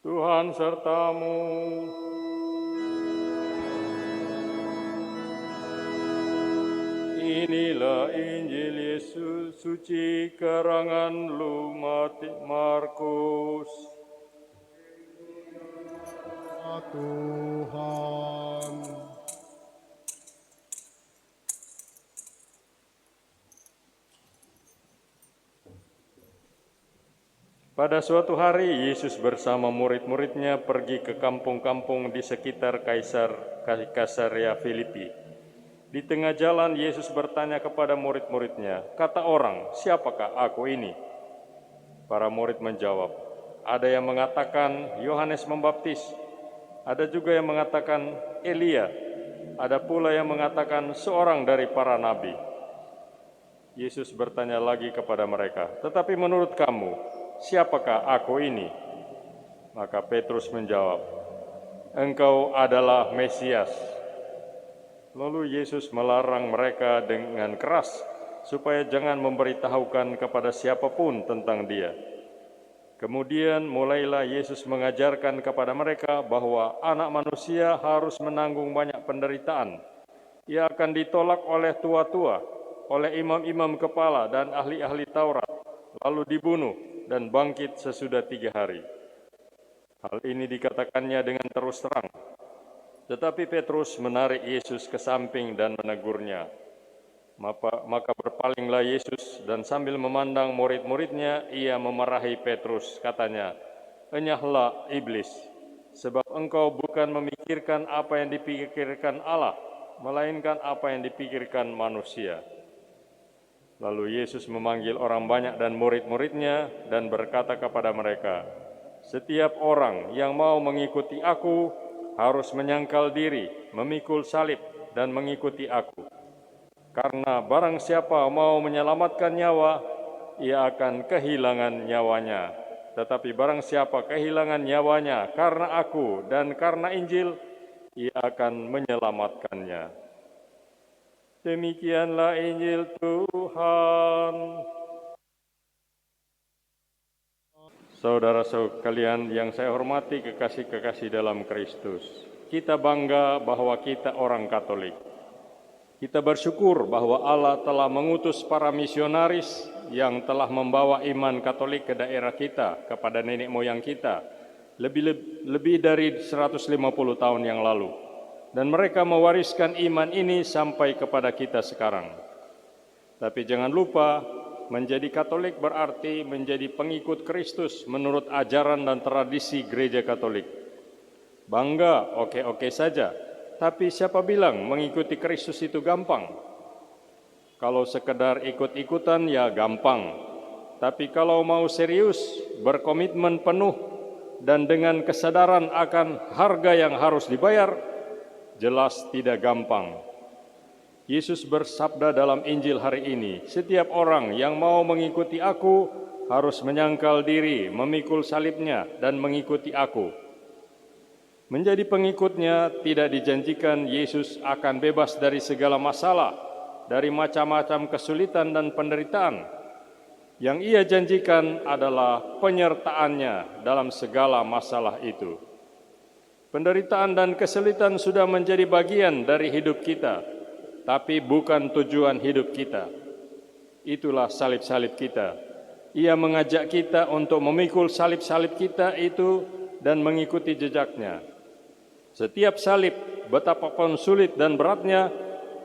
Tuhan sertamu. Inilah Injil Yesus suci karangan Markus. Tuhan. Pada suatu hari, Yesus bersama murid-muridnya pergi ke kampung-kampung di sekitar Kaisarea Filipi. Di tengah jalan, Yesus bertanya kepada murid-muridnya, "Kata orang, siapakah aku ini?" Para murid menjawab, "Ada yang mengatakan Yohanes Pembaptis, ada juga yang mengatakan Elia, ada pula yang mengatakan seorang dari para nabi." Yesus bertanya lagi kepada mereka, "Tetapi menurut kamu, siapakah aku ini?" Maka Petrus menjawab, "Engkau adalah Mesias." Lalu Yesus melarang mereka dengan keras supaya jangan memberitahukan kepada siapapun tentang Dia. Kemudian mulailah Yesus mengajarkan kepada mereka bahwa Anak Manusia harus menanggung banyak penderitaan. Ia akan ditolak oleh tua-tua, oleh imam-imam kepala dan ahli-ahli Taurat, lalu dibunuh dan bangkit sesudah 3 hari. Hal ini dikatakannya dengan terus terang. Tetapi Petrus menarik Yesus ke samping dan menegurnya. Maka berpalinglah Yesus dan sambil memandang murid-muridnya, ia memarahi Petrus. Katanya, "Enyahlah iblis, sebab engkau bukan memikirkan apa yang dipikirkan Allah, melainkan apa yang dipikirkan manusia." Lalu Yesus memanggil orang banyak dan murid-muridnya dan berkata kepada mereka, "Setiap orang yang mau mengikuti aku harus menyangkal diri, memikul salib, dan mengikuti aku. Karena barang siapa mau menyelamatkan nyawa, ia akan kehilangan nyawanya. Tetapi barang siapa kehilangan nyawanya karena aku dan karena Injil, ia akan menyelamatkannya." Demikianlah Injil Tuhan. Saudara-saudara sekalian yang saya hormati, kekasih-kekasih dalam Kristus, kita bangga bahwa kita orang Katolik. Kita bersyukur bahwa Allah telah mengutus para misionaris yang telah membawa iman Katolik ke daerah kita, kepada nenek moyang kita, lebih dari 150 tahun yang lalu. Dan mereka mewariskan iman ini sampai kepada kita sekarang. Tapi jangan lupa, menjadi Katolik berarti menjadi pengikut Kristus menurut ajaran dan tradisi Gereja Katolik. Bangga, oke-oke saja. Tapi siapa bilang mengikuti Kristus itu gampang? Kalau sekedar ikut-ikutan ya gampang. Tapi kalau mau serius, berkomitmen penuh, dan dengan kesadaran akan harga yang harus dibayar, jelas tidak gampang. Yesus bersabda dalam Injil hari ini, "Setiap orang yang mau mengikuti aku harus menyangkal diri, memikul salibnya, dan mengikuti aku." Menjadi pengikutnya tidak dijanjikan Yesus akan bebas dari segala masalah, dari macam-macam kesulitan dan penderitaan. Yang ia janjikan adalah penyertaannya dalam segala masalah itu. Penderitaan dan kesulitan sudah menjadi bagian dari hidup kita, tapi bukan tujuan hidup kita. Itulah salib-salib kita. Ia mengajak kita untuk memikul salib-salib kita itu dan mengikuti jejaknya. Setiap salib, betapapun sulit dan beratnya,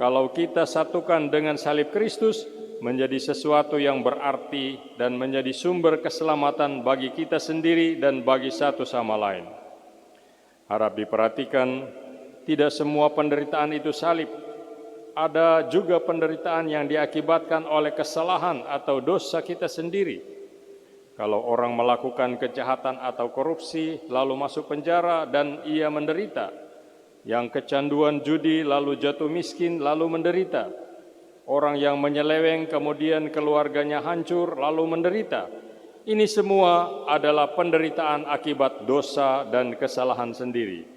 kalau kita satukan dengan salib Kristus, menjadi sesuatu yang berarti dan menjadi sumber keselamatan bagi kita sendiri dan bagi satu sama lain. Harap diperhatikan, tidak semua penderitaan itu salib. Ada juga penderitaan yang diakibatkan oleh kesalahan atau dosa kita sendiri. Kalau orang melakukan kejahatan atau korupsi, lalu masuk penjara dan ia menderita. Yang kecanduan judi, lalu jatuh miskin, lalu menderita. Orang yang menyeleweng, kemudian keluarganya hancur, lalu menderita. Ini semua adalah penderitaan akibat dosa dan kesalahan sendiri.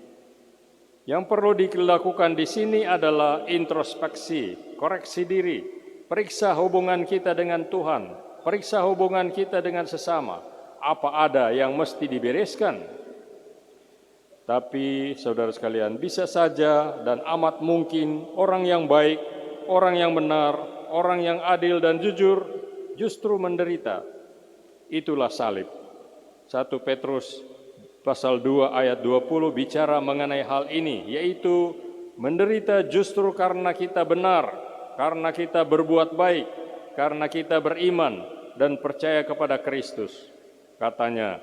Yang perlu dilakukan di sini adalah introspeksi, koreksi diri, periksa hubungan kita dengan Tuhan, periksa hubungan kita dengan sesama. Apa ada yang mesti dibereskan? Tapi saudara sekalian, bisa saja dan amat mungkin orang yang baik, orang yang benar, orang yang adil dan jujur justru menderita. Itulah salib. 1 Petrus pasal 2 ayat 20 bicara mengenai hal ini, yaitu menderita justru karena kita benar, karena kita berbuat baik, karena kita beriman dan percaya kepada Kristus. Katanya,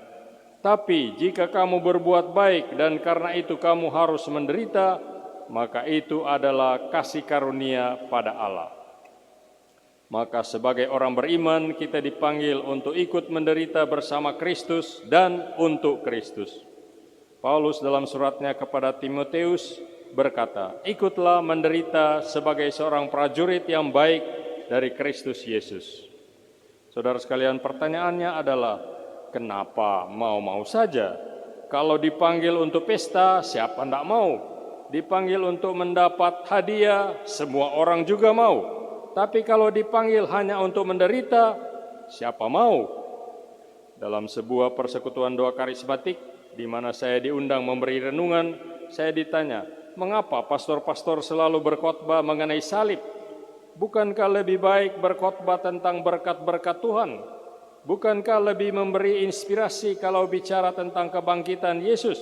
tapi jika kamu berbuat baik dan karena itu kamu harus menderita, maka itu adalah kasih karunia pada Allah. Maka sebagai orang beriman kita dipanggil untuk ikut menderita bersama Kristus dan untuk Kristus. Paulus dalam suratnya kepada Timoteus berkata, ikutlah menderita sebagai seorang prajurit yang baik dari Kristus Yesus. Saudara sekalian, pertanyaannya adalah, kenapa mau-mau saja? Kalau dipanggil untuk pesta, siapa tidak mau? Dipanggil untuk mendapat hadiah, semua orang juga mau. Tapi kalau dipanggil hanya untuk menderita, siapa mau? Dalam sebuah persekutuan doa karismatik, di mana saya diundang memberi renungan, saya ditanya, mengapa pastor-pastor selalu berkhotbah mengenai salib? Bukankah lebih baik berkhotbah tentang berkat-berkat Tuhan? Bukankah lebih memberi inspirasi kalau bicara tentang kebangkitan Yesus?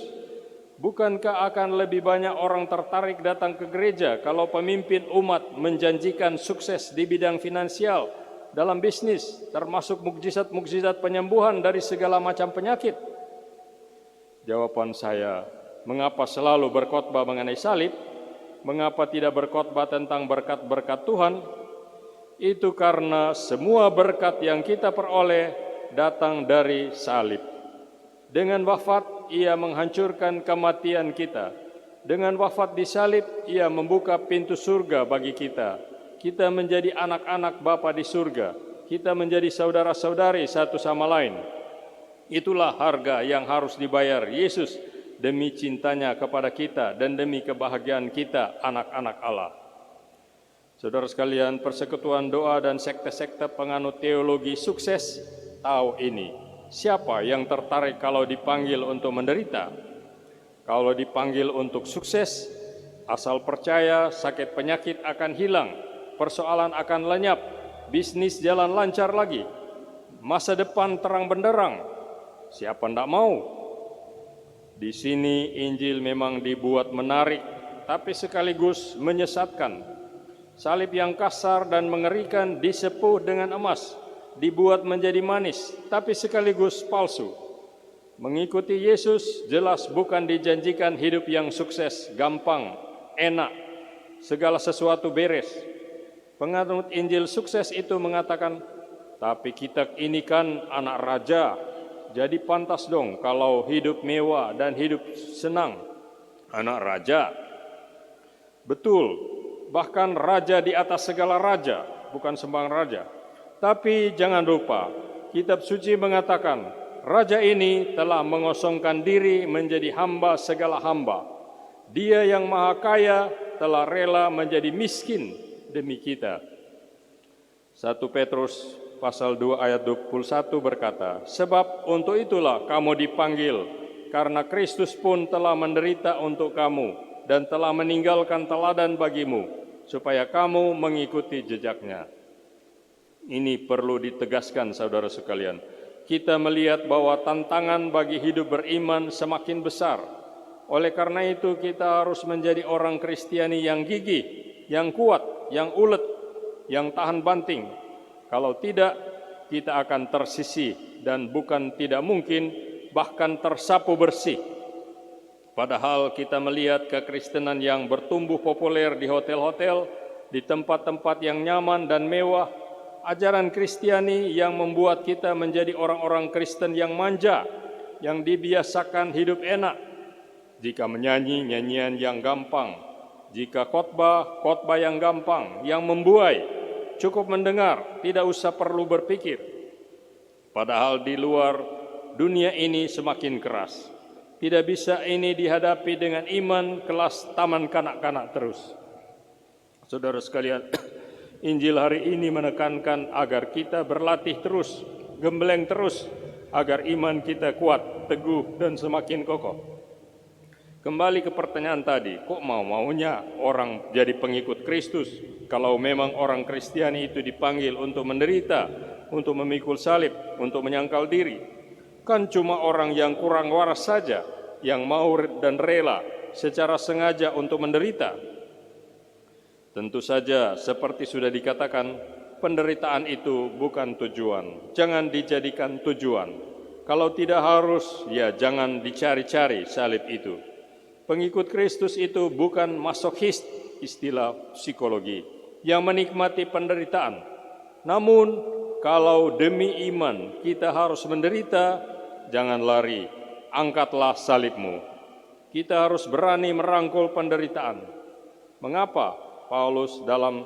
Bukankah akan lebih banyak orang tertarik datang ke gereja kalau pemimpin umat menjanjikan sukses di bidang finansial, dalam bisnis, termasuk mukjizat-mukjizat penyembuhan dari segala macam penyakit? Jawaban saya, mengapa selalu berkhotbah mengenai salib? Mengapa tidak berkhotbah tentang berkat-berkat Tuhan? Itu karena semua berkat yang kita peroleh datang dari salib. Dengan wafat, Ia menghancurkan kematian kita. Dengan wafat di salib, Ia membuka pintu surga bagi kita. Kita menjadi anak-anak Bapa di surga. Kita menjadi saudara-saudari satu sama lain. Itulah harga yang harus dibayar Yesus demi cintanya kepada kita dan demi kebahagiaan kita, anak-anak Allah. Saudara sekalian, persekutuan doa dan sekte-sekte penganut teologi sukses tahu ini. Siapa yang tertarik kalau dipanggil untuk menderita? Kalau dipanggil untuk sukses, asal percaya sakit penyakit akan hilang, persoalan akan lenyap, bisnis jalan lancar lagi, masa depan terang benderang. Siapa tidak mau? Di sini Injil memang dibuat menarik, tapi sekaligus menyesatkan. Salib yang kasar dan mengerikan disepuh dengan emas, dibuat menjadi manis, tapi sekaligus palsu. Mengikuti Yesus jelas bukan dijanjikan hidup yang sukses, gampang, enak, segala sesuatu beres. Penganut Injil sukses itu mengatakan, tapi kita ini kan anak raja, jadi pantas dong kalau hidup mewah dan hidup senang. Anak raja. Betul, bahkan raja di atas segala raja, bukan sembarang raja. Tapi jangan lupa, kitab suci mengatakan, raja ini telah mengosongkan diri menjadi hamba segala hamba. Dia yang maha kaya telah rela menjadi miskin demi kita. 1 Petrus pasal 2 ayat 21 berkata, sebab untuk itulah kamu dipanggil, karena Kristus pun telah menderita untuk kamu dan telah meninggalkan teladan bagimu, supaya kamu mengikuti jejaknya. Ini perlu ditegaskan saudara sekalian. Kita melihat bahwa tantangan bagi hidup beriman semakin besar. Oleh karena itu kita harus menjadi orang Kristiani yang gigih, yang kuat, yang ulet, yang tahan banting. Kalau tidak, kita akan tersisih dan bukan tidak mungkin bahkan tersapu bersih. Padahal kita melihat kekristenan yang bertumbuh populer di hotel-hotel, di tempat-tempat yang nyaman dan mewah, ajaran Kristiani yang membuat kita menjadi orang-orang Kristen yang manja, yang dibiasakan hidup enak. Jika menyanyi, nyanyian yang gampang. Jika khotbah, khotbah yang gampang, yang membuai, cukup mendengar, tidak usah perlu berpikir. Padahal di luar dunia ini semakin keras. Tidak bisa ini dihadapi dengan iman kelas taman kanak-kanak terus. Saudara sekalian, Injil hari ini menekankan agar kita berlatih terus, gembleng terus, agar iman kita kuat, teguh, dan semakin kokoh. Kembali ke pertanyaan tadi, kok maunya orang jadi pengikut Kristus kalau memang orang Kristiani itu dipanggil untuk menderita, untuk memikul salib, untuk menyangkal diri? Kan cuma orang yang kurang waras saja yang mau dan rela secara sengaja untuk menderita. Tentu saja seperti sudah dikatakan, penderitaan itu bukan tujuan. Jangan dijadikan tujuan. Kalau tidak harus, ya jangan dicari-cari salib itu. Pengikut Kristus itu bukan masokhis, istilah psikologi, yang menikmati penderitaan. Namun, kalau demi iman kita harus menderita, jangan lari, angkatlah salibmu. Kita harus berani merangkul penderitaan. Mengapa Paulus dalam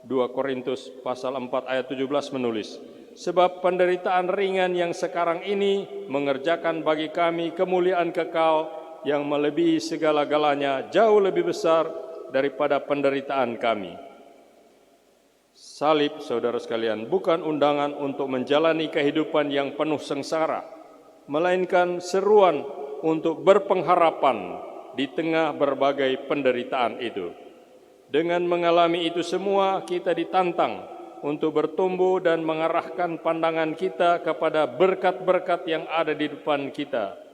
2 Korintus pasal 4 ayat 17 menulis, sebab penderitaan ringan yang sekarang ini mengerjakan bagi kami kemuliaan kekal yang melebihi segala-galanya, jauh lebih besar daripada penderitaan kami. Salib, saudara sekalian, bukan undangan untuk menjalani kehidupan yang penuh sengsara, melainkan seruan untuk berpengharapan di tengah berbagai penderitaan itu. Dengan mengalami itu semua, kita ditantang untuk bertumbuh dan mengarahkan pandangan kita kepada berkat-berkat yang ada di depan kita.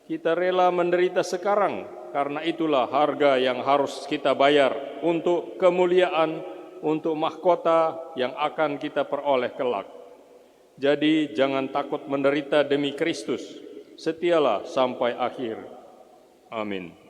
Kita rela menderita sekarang, karena itulah harga yang harus kita bayar untuk kemuliaan, untuk mahkota yang akan kita peroleh kelak. Jadi jangan takut menderita demi Kristus, setialah sampai akhir. Amin.